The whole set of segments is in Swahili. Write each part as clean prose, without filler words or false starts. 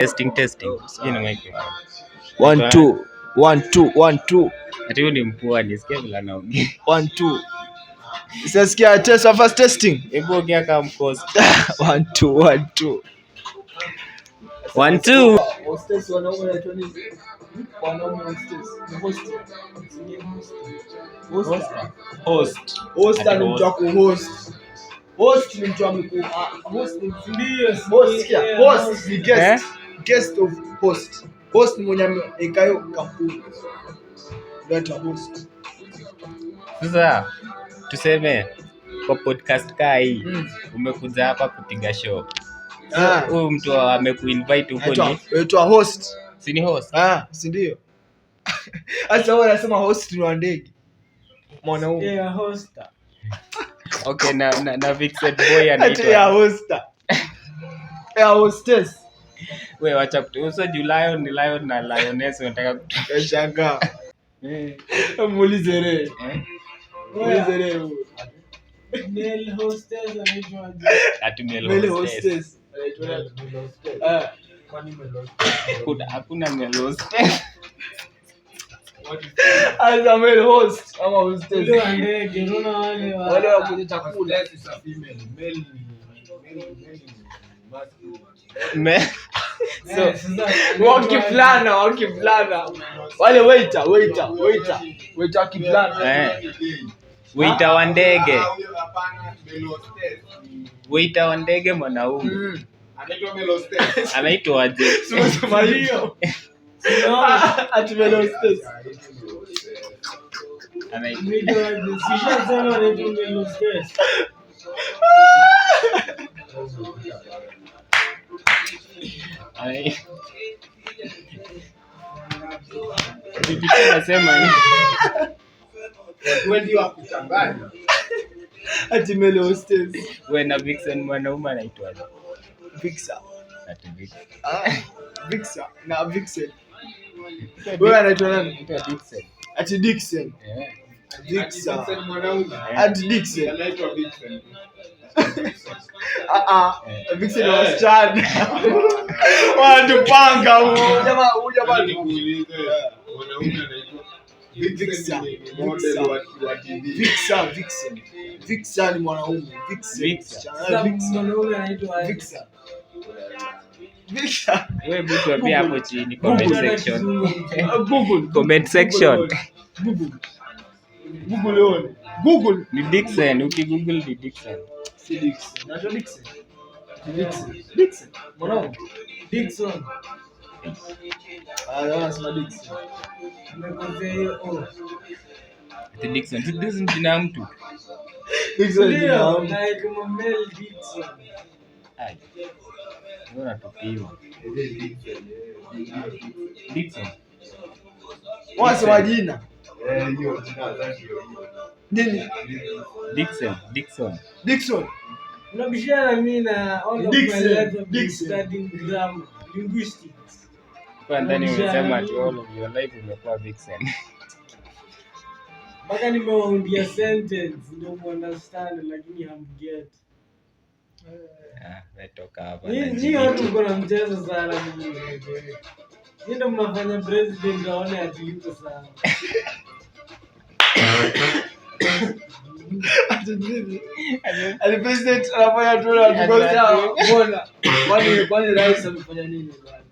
Testing. Sijui ni microphone. 1 2 1 2 1 2. Ati huyu ni mpua nisikia bila naongea. 1 2. Sasa test first testing. Hebu ongea kama mkosi. 1 2 1 2. 1 2. Hostess wanaume wanaitwa nini? Wanaume hostess. Host ni mtu wa kuhost. Host ni mtu wa host ni ndio. Host ni guest. Guest of host. Host ni mwenye ikayo kampuni. Ndio host. Sasa tuseme kwa podcast kaa hii umekuja hapa kupiga show. Huyu mtu amekuinvite huko ni aitwa host. Si ni host? Si ndio? Hata wao wanasema host ni wa ndege. Mwanaume. Yeah, hoster. Okay, na Vixen boy anaitwa. Ya hoster. Ya hostess. Wewe acha kutuuza Lion ni Lion na Lioness unataka kushanga. Muulize re. Muulize re. Male hostess anaitwa. Ati male hostess. Anaitwa. Kwani male hostess? Hakuna male hostess. As a male host ama hostess. Ndio ndege, unaona wale wa kwenye chakula. So wakiflana wale waiter kiflana waiter wa ndege mwanaume anaitwa aje? Sema hiyo ati male hostess Nasema hivi. Wewe ndio wakuchanganya. Ati male hostess. Wewe na Vixen mwanaume anaitwa Vixen. Ati Vixen. Vixen na Vixen. Wewe anaitwa nani? Anaitwa Dixon. Ati Dixon. Vixen mwanaume. Ati Dixon anaitwa Vixen. Vixen wa wasichana. Wanatupanga huyo. Jamaa nikuulize. Mwanaume anaitwa Vixen. Model wa TV. Vixen mwanaume. Mwanaume anaitwa Vixen. Wewe mtu ambia hapo chini comment section. Google ni Dixon, ukigoogle ni Dixon. Si Dixon. Naitwa Dixon. Mwanaume. Dixon. Wanasema Dixon. Nimekosea hiyo. Ati Dixon, si Dixon jina mtu. Dixon Ndio, kama male Dixon. Ai. Mbona tupiwa? Dixon. Wasema jina. Hiyo jina zake hiyo. Nini? Dixon. Unabishana mimi na all of my life studying grammar, linguistics. Kwa ndani umesema ati all of your life umekuwa Vixen. Mpaka nimeundia sentence ndio understand lakini hamget. Natoka hapa. Ni watu mko na mchezo sana mimi. Ni ndio mnafanya president aone ati yuko sana. President anafanya tu na tukosa mbona? Kwani rais amefanya nini bwana?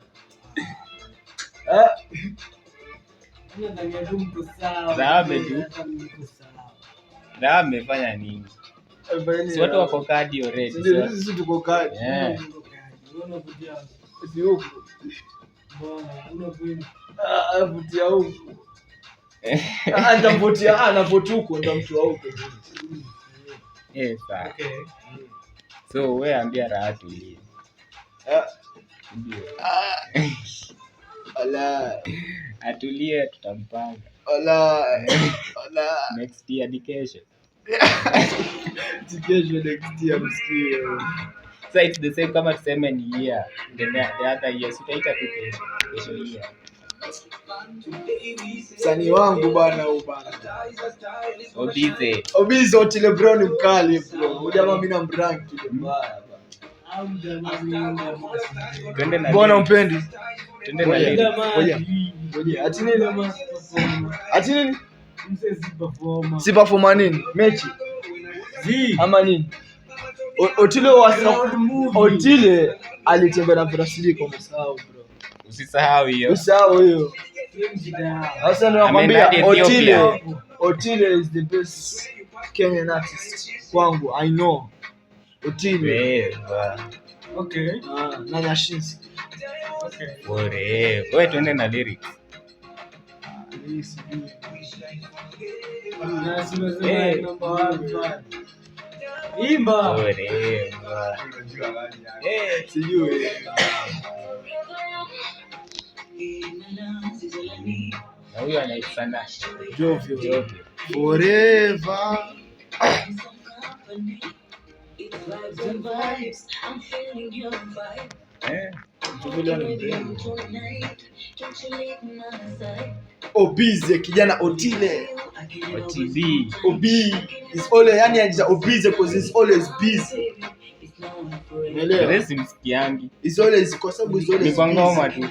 Ndio ndio mko sawa. Na amefanya nini? Si watu wako kadi already. Ndio sisi tuko kadi. Unakuja. Si huko. Bwana, unakwenda. Avutia huko. Atavutia anavutia huko ndo mtu wa huko. Sawa. Okay. So wewe ambia raha tulie. Ndio. Ala. Atulie tutampanga. Ala. Next year education. Next year msikio. So it's the same kama tuseme ni year. Then the other year sitaita tu kesho year. Sani wangu bana huyu bana. Obize Otile Brown mkali bro. Jamaa mimi na mbrank kile mbaya bana. Twende na Mbona lyrics. umpendi? Twende na lyrics. Ngoja. Ati nini? Si performa nini? Mechi. Ama nini? Otile alitembea na Brasili kwa msahau bro. Usisahau hiyo. Usahau hiyo. Sasa ndio nakwambia Otile is the best Kenyan artist kwangu. I know. Otile. Okay. Na Nyashinski. Okay. Wewe twende na lyrics. Imba. Sijui. Na huyo anaitana Jovio. Forever. Obize kijana Otile. Obi is always yani Obize because he's always busy. Umeelewa? Simsikiangi. He's always kwa sababu he's always Ni ngoma tu.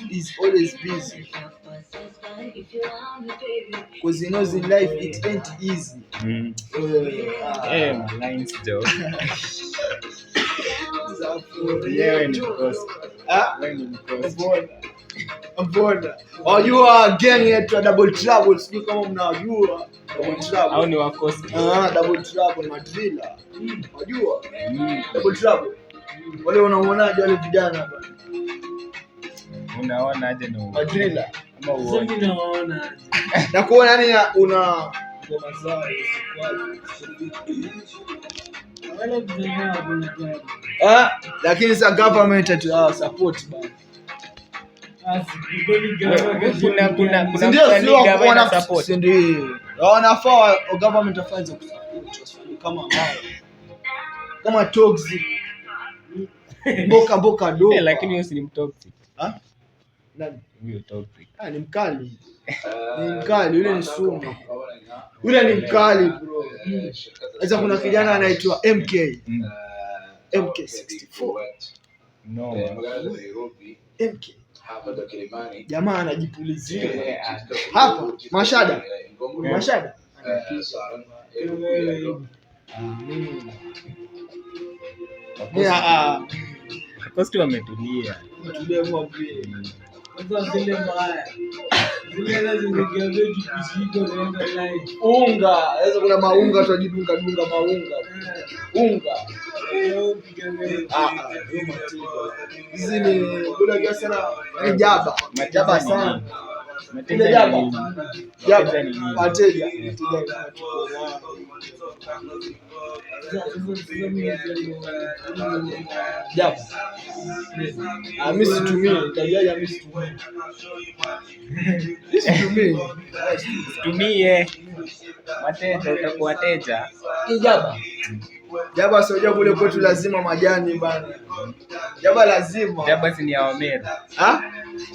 He's always busy. Because he knows in life it ain't easy. My lines joke. Wewe ni mkosi. Wewe ni mkosi. Mbona? Wajua gang yetu Double Trouble, sijui kama mnajua Double Trouble. Au ni wakosi? Double Trouble Madrilla. Wajua? Double Trouble. Wale unaonaje wale vijana hapa? Unaona aje na Madrilla? Ama uone? Sasa naona aje. Na kuona nani una ngoma zao Wale vijana lakini sa government atu support bana. Kuna msanii gavana support. Ndio. Wanafaa government afanye kama kama toxic. Boka do. Lakini yeye si ni toxic. Nani? Huyo toxic. Ni mkali. Ni mkali, yule ni sumu. Yule ni mkali bro. Sasa kuna kijana anaitwa MK. MK64. No. MK. Jamaa anajipulizia. Hapa Mashada. Kosti wametulia. zile mbaya. Zile zingegeuka kipishiko naenda live. Unga, sasa kuna maunga tunajidunga maunga. Unga. Hizi ni kula kiasi sana ni jaba sana. Ile jaba. Wateja. Jaba. Mimi situmii, nitajaja mimi situmii. Situmie. Wateja utakuwa wateja. Jaba sio kule kwetu lazima majani bana. Jaba lazima. Jaba si ni ya Omera.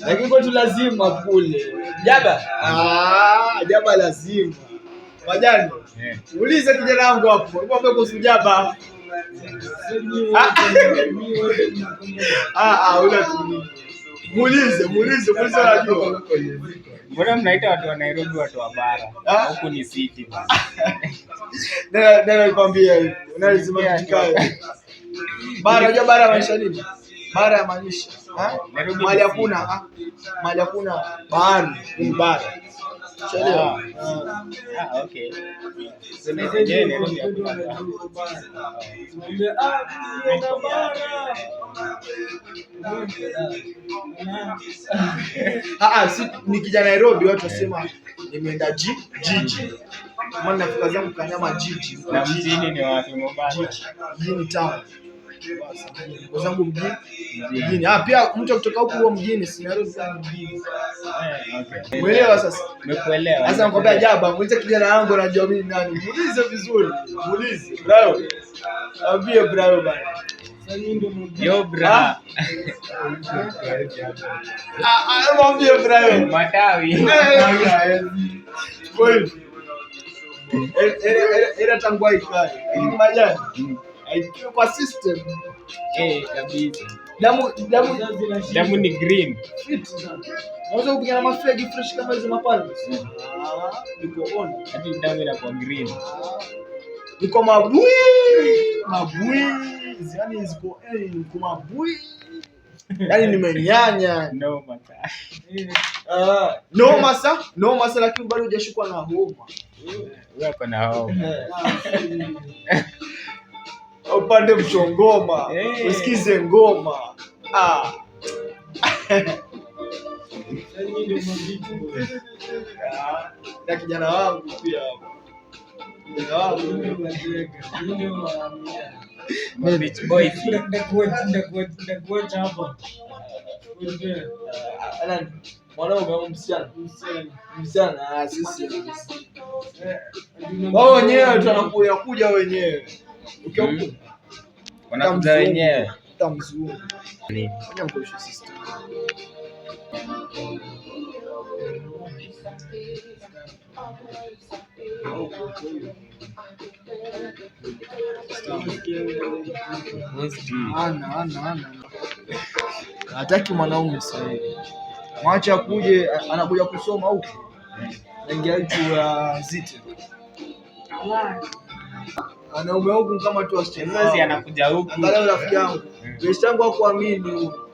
Lakini kwetu lazima kule. Jaba? Jaba lazima. Majani. Muulize kijana wangu hapo. Nikwambia kuhusu jaba. Unatumia. Muulize unajua. Mbona mnaita watu wa Nairobi watu wa bara? Huku ni city bana. Ndio nakwambia hivi. Unalizima kikae. Bara maanisha nini? Bara ya maanisha. Mali hakuna bahari, ni bara. Chelewa. Okay. Nikija Nairobi watu wasema nimeenda jiji. Maana nafika zangu Kanyama jiji. Na mjini ni wapi Mombasa? Mjini town. Kwa zangu mjini. Pia mtu kutoka huko mjini si Nairobi mjini. Okay. Umeelewa sasa? Nimekuelewa. Sasa nakwambia jaba, muulize kijana wangu anajua mimi nani. Muulize vizuri. Muulize. Bravo. Ambie bravo bana. Yo bra. Ambie bravo. Matawi. Kweli. Era tangwa ikali. Ni majani. Haikiwa kwa system. Kabisa. Damu ni green. Unaweza kupigana mafegi fresh kama hizo mapale. Niko on. Hadi damu inakuwa green. Niko mabui. Yaani ziko niko mabui. Yaani nimenyanya. No masa lakini bado hujashukwa na homa. Wewe uko na homa. Upande mchongoma. Usikize ngoma. Na kijana wangu pia hapo. Kijana wangu Beach boys. Ndakuacha hapa. Mwanaume au msichana? Msichana, sisi. Wao wenyewe tunakuja kuja wenyewe. Ukiwakuta Wanakuja wenyewe. Tamzungu. Ngoja mkoishe sister. Ana. Hataki mwanaume sasa hivi. Mwacha kuje, anakuja kusoma huko. Naingia hicho ya zite. Wanaume huku kama tu wasichana. Anakuja huku. Angalia rafiki yangu. Best yangu hakuamini huyo.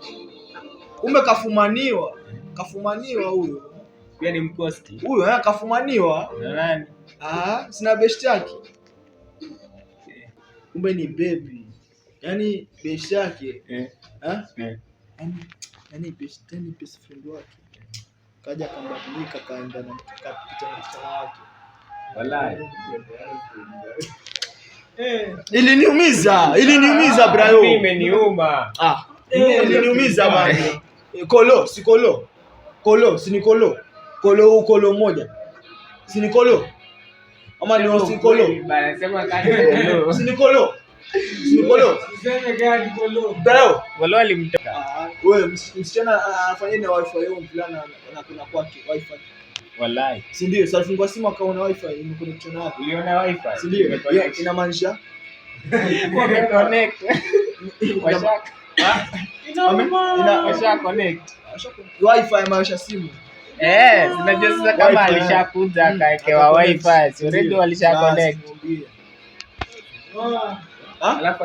Kumbe kafumaniwa huyo. Pia ni mkosti. Huyo kafumaniwa. Na nani? Sina best yake. Kumbe ni baby. Yaani best yake. Yaani best friend wake. Kaja akambadilika kaenda na msichana wake. Wallahi. Iliniumiza bro. Mimi imeniuma. Iliniumiza bana. Kolo, si kolo. Kolo, si ni kolo. Kolo moja. Si ni kolo. Ama ni si kolo. Bana sema kani kolo. Si ni kolo. Useme gani kolo? Bro, wale walimtoka. Wewe msichana afanye na wifi yao mvulana anakuna kwake wifi. Wallahi. Si ndio? Sasa fungua simu akaona wifi imeconnect na hapo. Uliona wifi? Si ndio? Inamaanisha connect. Washaka. Washa connect. Wifi inamaanisha simu. Unajua sasa kama alishakuja akaekewa wifi, si already walisha connect. Alafu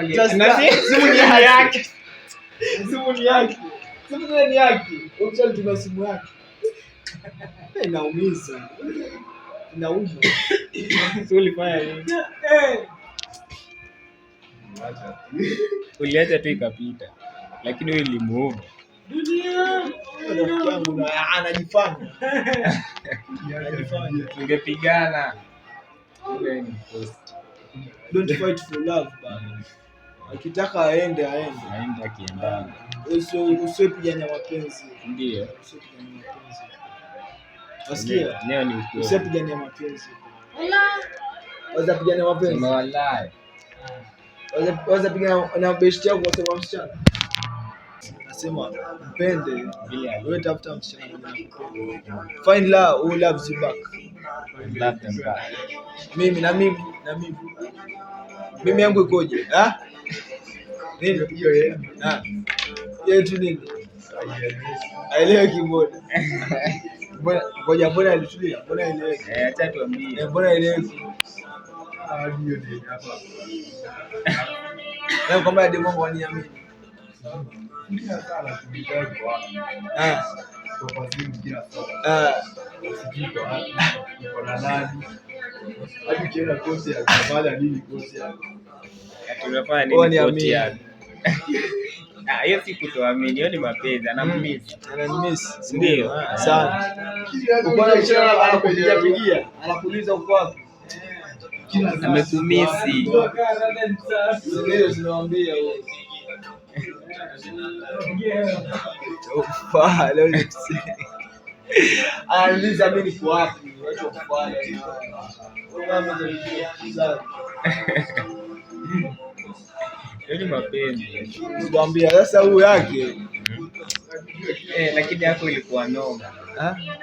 simu ni yake. Simu ni yake. Ukishatumia simu yake. Inaumiza. Inauma. Sio ulifanya nini? Uliacha tu ikapita. Lakini wewe ulimuomba. Rafiki yangu anajifanya. Ungepigana. Don't fight for love bana. Akitaka aende. Aende akienda. Usipigania mapenzi. Ndio. Usipigania mapenzi. Wasikia? Leo ni ukweli. Usipigania mapenzi. Waza pigania mapenzi. Wallahi. Waza pigania na best yako kwa msichana. Nasema mpende. Wewe tafuta msichana mwenye kupenda. Find love who loves you back. Love them back. Mimi yangu ikoje? Nini? Yeye tu nini? Aelewe kibodi. Mbona alitulia? Mbona aelewe? Acha tuambie. Mbona aelewe? Leo kama ya demo ngoni amini. Tunafanya nini koti yake? Hiyo si kutoamini, hiyo ni mapenzi, Ananimiss. Ndio. Sana. Ukiona msichana anakupigia, anakuuliza uko wapi? Amekumisi. Ndio tunawaambia wewe. Leo ni anauliza mimi niko wapi? Wacha kufanya. Hiyo ni mapenzi. Tuambia sasa huyu yake. Lakini yako ilikuwa noma.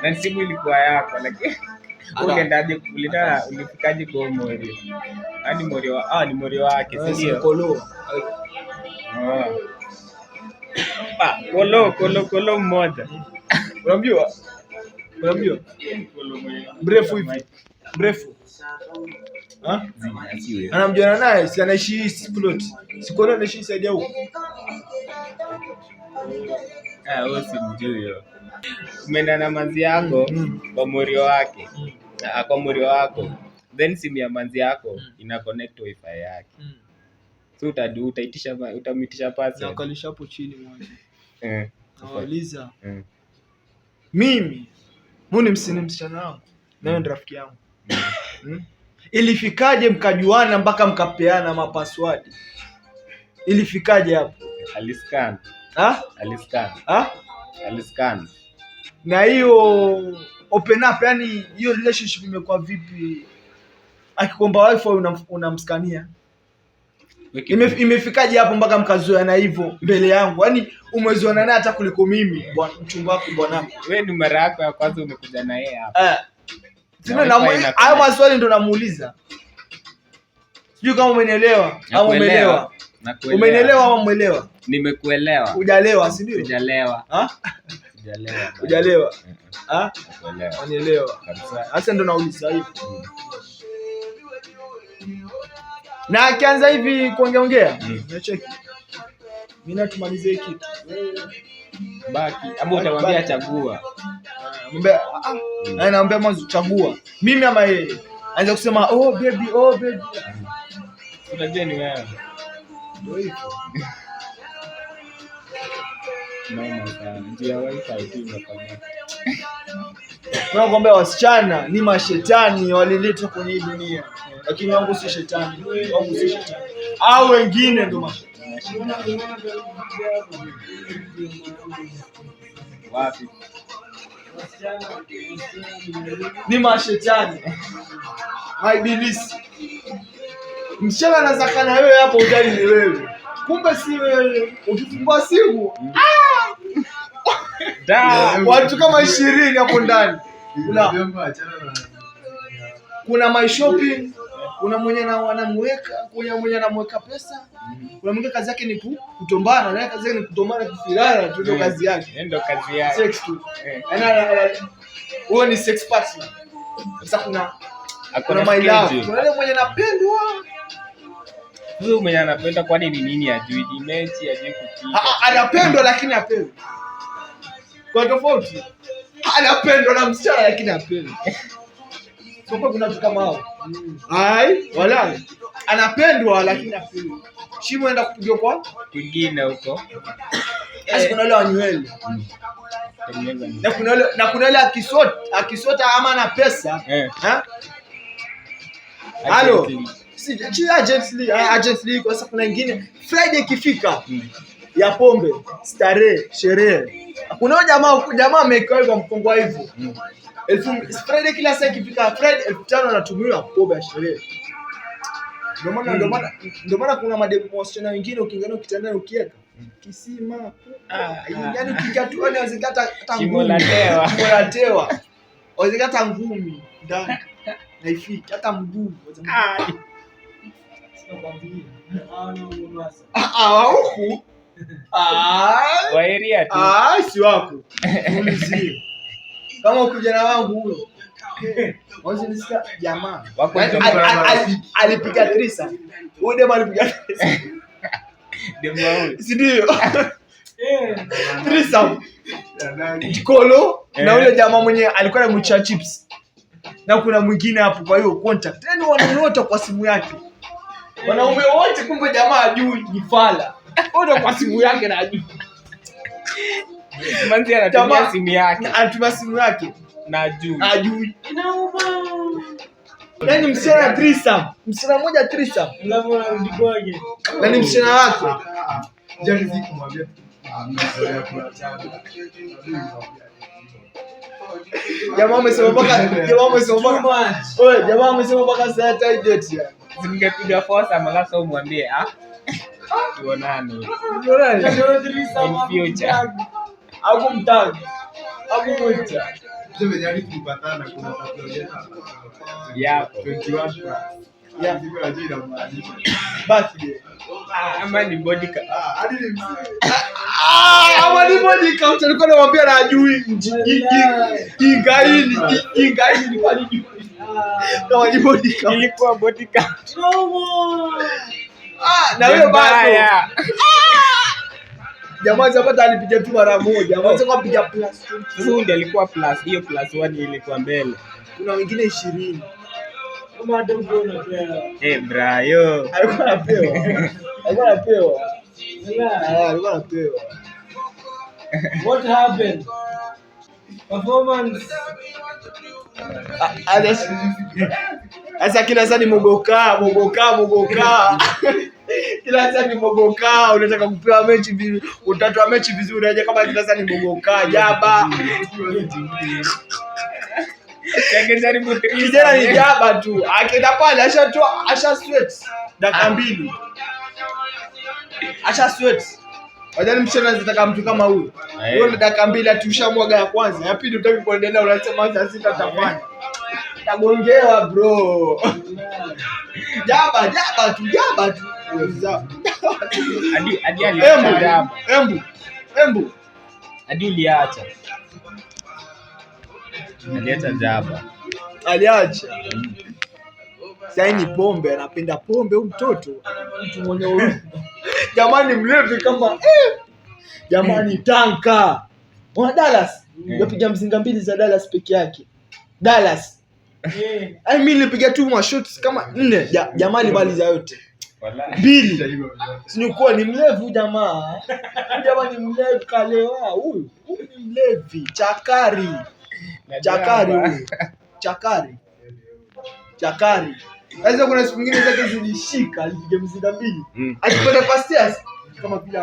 Na simu ilikuwa yako lakini Uliendaje ulifikaje kwa Morio? Hadi Morio ni Morio wake, si ndio? Kolo. Kolo mmoja. Unamjua? Mrefu hivi. Mrefu. Anamjua naye, si anaishi plot. Si Kolo anaishi side huko. Wewe simjui hiyo. Umeenda na manzi yako kwa Morio wake. Kwa Morio wako. Then simu ya manzi yako ina connect wifi yake. So utamitisha pasi. Nakalisha hapo chini mwanzo. Nawauliza. Mimi ni msichana wangu. Nayo ni rafiki yangu. Ilifikaje mkajuana mpaka mkapeana mapassword? Ilifikaje hapo? Aliscan. Aliscan. Na hiyo open up, yani hiyo relationship imekuwa vipi? Akikomba wifi unamskania. Imefikaje hapo mpaka mkazoeana hivyo mbele yangu? Yaani umezoeana naye hata kuliko mimi, bwana mchumba wako bwana. Wewe ni mara yako ya kwanza umekuja na yeye hapa. Sina na hayo maswali ndo namuuliza. Sijui kama umenielewa au umeelewa. Umenielewa au umeelewa? Nimekuelewa. Hujalewa, si ndio? Hujalewa. Hujalewa. Kuelewa. Unielewa. Kabisa. Sasa ndo nauliza hivi. Na akianza hivi kuongea, nacheki. Mimi natumalize hiki kitu. Baki. Ama utamwambia chagua. Naambia mwanzo chagua. Mimi ama yeye. Anza kusema oh baby. Unajua ni wewe. Ndio hivyo. Ndio wifi tu inafanya. Tunakwambia wasichana ni mashetani waliletwa kwenye hii dunia. Lakini wangu si shetani. Wangu si shetani. Au wengine ndio mashetani. Wapi? Ni mashetani. Maibilisi. Msichana anazaka na wewe hapo udai ni wewe. Kumbe si wewe. Ukifungua simu. Watu kama 20 hapo ndani. Kuna my shopping, kuna mwenye anamweka pesa. Kuna mwingine kazi yake ni kutombana, na kazi yake ni kutombana kufirana, ndio kazi yake. Ndio kazi yake. Sex tu. Huo ni sex partner. Sasa kuna my love. Kuna yule mwenye anapendwa. Huyo mwenye anapenda kwani ni nini ajui? Ni mechi ajui kupika. Anapendwa lakini apendwa. Kwa tofauti. Anapendwa na msichana lakini apendwa. Sio kuna watu kama hao. Wala. Anapendwa lakini apendwa. Shimo enda kupigwa kwa kwingine huko. Sasa kuna wale wanywele. Na kuna wale akisota ama na pesa. Halo. Si agently kwa sababu kuna wengine Friday ikifika ya pombe, starehe, sherehe. Kuna jamaa amekaa kwa mkongo hivyo. Friday kila saa ikifika Friday 1500 anatumiwa pombe ya sherehe. Ndio maana kuna mademonstration wengine ukiingia ukitandana ukieka kisima. Yaani ukikatu unazikata ngumi. Shimo wazikata ngumi ndani. Na ifiki hata mguu. Huku. Wairia tu. Si wako. Ulizie. Kama ukijana wangu huyo. Wanzi nisikia jamaa. Alipiga trisa. Huyo dema alipiga trisa. Dema huyo. Si ndio? Trisa. Kolo na ule jamaa mwenye alikuwa anamcha chips. Na kuna mwingine hapo kwa hiyo contact. Yaani wanaota kwa simu yake. Wanaume wote kumbe jamaa ajui ni fala. Wote kwa simu yake na ajui. Manzi anatumia simu yake. Anatumia simu yake na ajui. Inauma. Yaani msichana threesome. Msichana mmoja threesome. Mlamu anarudi kwake. Na ni msichana wake. Jari kumwambia. Jamaa amesema mpaka saa date ya. Ningepiga force ama sasa umwambie tuonane. In future. Hakumtaka. Tuseme yani tulipatana kuna tatu yako 21 ya ndio ajira maanisha. Birthday. ama ni body count? Hadi ni Ama ni body count alikuwa anamwambia na ajui ingaini kwa nini? Kama ni body count. Ilikuwa body count. Na wewe bado. Mbaya. Jamaa zapata alipiga tu mara moja. Mwanzo kwa piga plus 20. Sasa ndio alikuwa plus, hiyo plus 1 ilikuwa mbele. Kuna wengine 20. Kama ndio unapewa. Brayo. Alikuwa anapewa. Alikuwa anapewa. Alikuwa anapewa. What happened? Performance. Asa kila saa ni mogoka. Kila saa ni mogoka, unataka kupewa mechi vizuri, utatoa mechi vizuri, unaje kama kila saa ni mogoka, jaba. Kijana ni jaba tu. Akienda pale asha sweat dakika 2. Asha sweat. Wajani mshana anataka mtu kama huyu. Wewe ni dakika 2 atushamwaga ya kwanza. Ya pili utaki kuendelea, unasema sasa sitafanya. Tagongewa bro. Jaba tu. Hadi aliacha jaba. Embu. Hadi uliacha. Aliacha jaba. Aliacha. Sasa ni pombe, anapenda pombe huyu mtoto. Mtu mwenye huruma. Jamani mlevi kama jamani tanka. Wa Dallas. Yapiga mzinga 2 za Dallas peke yake. Dallas. Mimi nilipiga tu ma shots kama 4. Jamani bali za yote. 2. Sinikuwa ni mlevi jamaa. Jamaa ni mlevi kalewa huyu. Huyu ni mlevi, chakari. Sasa kuna siku nyingine zake zilishika, alipiga mzinga 2. Akipanda pastors kama vile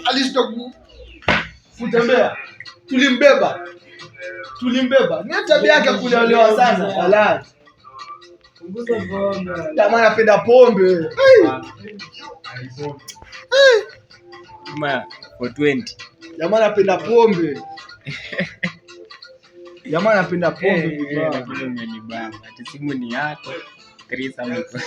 alistop kutembea. Tulimbeba. Ni tabia yake kulewa sana. Wala. Punguza pombe. Jamaa anapenda pombe. Kama for 20. Jamaa anapenda pombe. Lakini umenibamba. Ati simu ni yako. Chris amekuwa.